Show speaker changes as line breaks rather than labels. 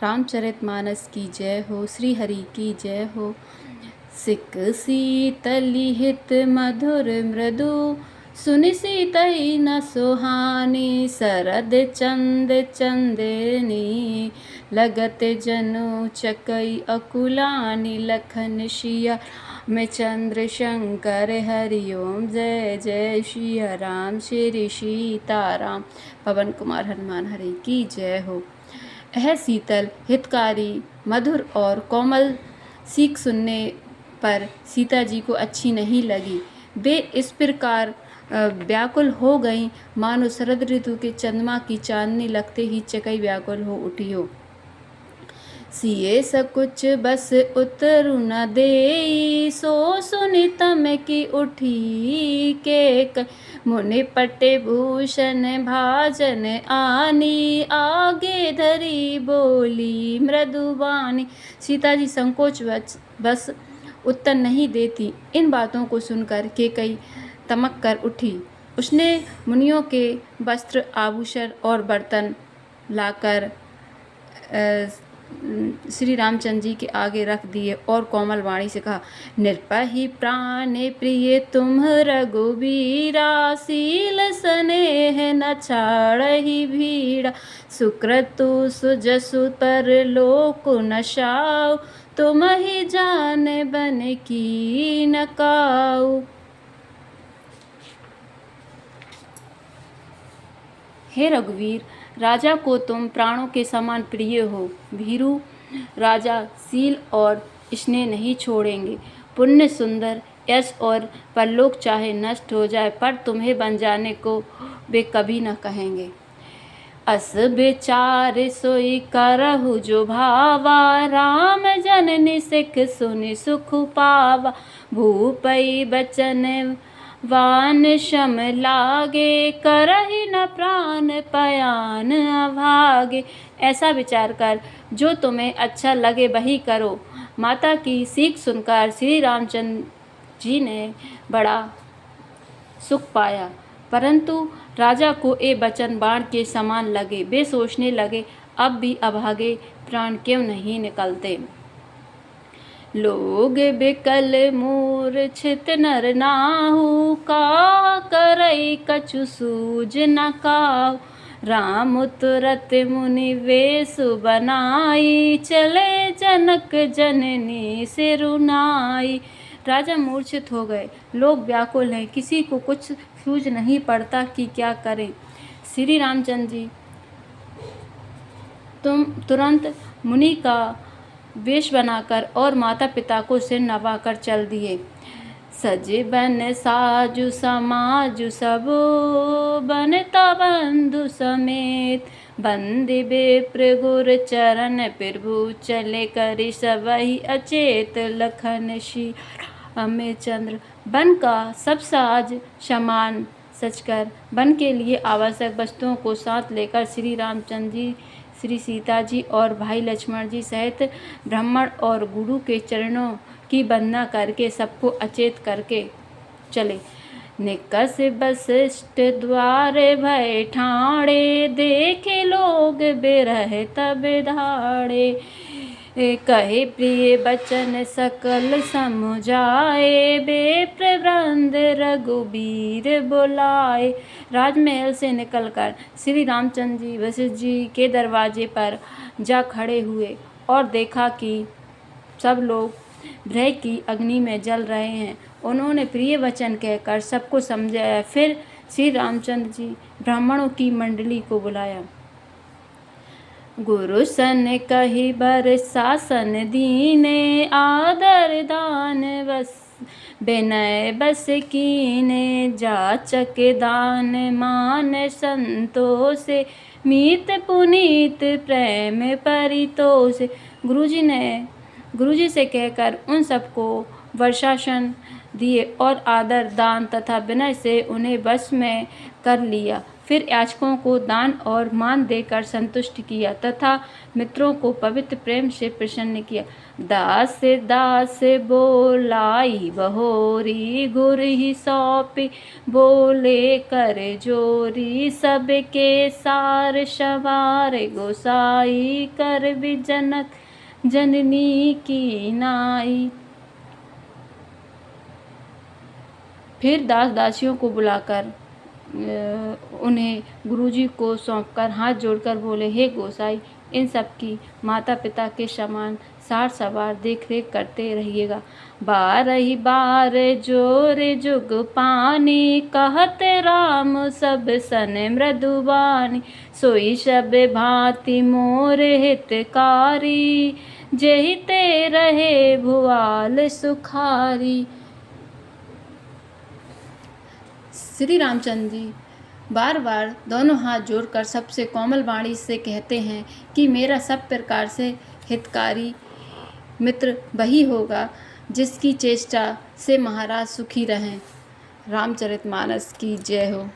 रामचरितमानस की जय हो, श्री हरि की जय हो। सिक शीतली हित मधुर मृदु, सुनि सीतई न सुहानी। शरद चंद चंदनी, लगत जनु चकई अकुलानी। लखन सिया में चंद्र शंकर हरिओम, जय जय सिया राम श्री सीताराम। पवन कुमार हनुमान हरि की जय हो। यह शीतल हितकारी मधुर और कोमल सीख सुनने पर सीता जी को अच्छी नहीं लगी। वे इस प्रकार व्याकुल हो गईं मानो शरद ऋतु के चंद्रमा की चांदनी लगते ही चकई व्याकुल हो उठी हो। सिए सकुच बस उतरु न देई, सो सुनि तम की उठी के। मुनि पटे भूषण भाजन आनी, आगे धरी बोली मृदुबानी। सीता जी संकोच बस उत्तर नहीं देती। इन बातों को सुनकर केकई तमक कर उठी। उसने मुनियों के वस्त्र आभूषण और बर्तन लाकर श्री रामचंद्र जी के आगे रख दिए और कोमल वाणी से कहा, निर्पहि प्राण प्रिय तुम रघुबीरा। शील स्नेह न छाड़हि भीड़ा, सुक्रतु सुजसु पर लोक नशाऊ। तुम ही जान बन की न काऊ। हे रघुवीर, राजा को तुम प्राणों के समान प्रिय हो। भीरू राजा शील और स्नेह नहीं छोड़ेंगे। पुण्य सुंदर यश और परलोक चाहे नष्ट हो जाए, पर तुम्हें बन जाने को वे कभी न कहेंगे। अस विचार सोई करहु जो भावा, राम जननी सिख सुनि सुख पावा। भूपई बचन वान शम लागे, करहि न प्राण पयान अभागे। ऐसा विचार कर जो तुम्हें अच्छा लगे वही करो। माता की सीख सुनकर श्री रामचंद्र जी ने बड़ा सुख पाया, परंतु राजा को ये वचन बाण के समान लगे। वे सोचने लगे, अब भी अभागे प्राण क्यों नहीं निकलते। लोग बिकल मूर्छित नर नाहु, का करई कछु सूझ न काहू। राम तुरत मुनि वेश बनाई, चले जनक जननी सिरुनाई। राजा मूर्छित हो गए। लोग व्याकुल हैं, किसी को कुछ सूझ नहीं पड़ता कि क्या करें। श्री रामचंद्र जी तुरंत मुनि का वेश बनाकर और माता पिता को सिर नवाकर चल दिए। सजे बन साजु समाजु सबो, बनता बंधु समेत। बंदी बेप्र गुर चरण प्रभु, चले करि सबहि अचेत। लखन सिया में चंद्र वन का सब साज सामान सजकर वन के लिए आवश्यक वस्तुओं को साथ लेकर श्री रामचंद्र जी, श्री सीता जी और भाई लक्ष्मण जी सहित ब्राह्मण और गुरु के चरणों की वंदना करके सबको अचेत करके चले। निकस वशिष्ठ द्वारे भय ठाणे, देखे लोग बिरह तब धाड़े। कहे प्रिय बचन सकल समुझाए, बेप्र वृंद रघुबीर बुलाए। राजमहल से निकलकर श्री रामचंद्र जी वशिष्ठ जी के दरवाजे पर जा खड़े हुए और देखा कि सब लोग भय की अग्नि में जल रहे हैं। उन्होंने प्रिय वचन कहकर सबको समझाया। फिर श्री रामचंद्र जी ब्राह्मणों की मंडली को बुलाया। गुरु सन कही बर शासन दीने, आदर दान बस विनय बस कीने। जाचक दान मान संतोष, मीत पुनीत प्रेम परितोष। गुरुजी से कहकर उन सबको वर्षासन दिए और आदर दान तथा विनय से उन्हें वश में कर लिया। फिर याचकों को दान और मान देकर संतुष्ट किया तथा मित्रों को पवित्र प्रेम से प्रसन्न किया। दास दास बोलाई बहोरी, गुर ही सौंपी बोले कर जोरी, सबके सार सवार गोसाई, कर भी जनक जननी की नाई। फिर दास दासियों को बुलाकर उन्हें गुरुजी को सौंपकर हाथ जोड़कर बोले, हे गोसाई, इन सब की माता पिता के समान सार सवार देख रेख करते रहिएगा। बारही बार जोर जुग पानी, कहते राम सब सन मृदुबानी, सोई सब भांति मोर हितकारी, जेहिते रहे भुआल सुखारी। श्री रामचंद्र जी बार बार दोनों हाथ जोड़कर सबसे कोमल वाणी से कहते हैं कि मेरा सब प्रकार से हितकारी मित्र वही होगा जिसकी चेष्टा से महाराज सुखी रहें। रामचरितमानस की जय हो।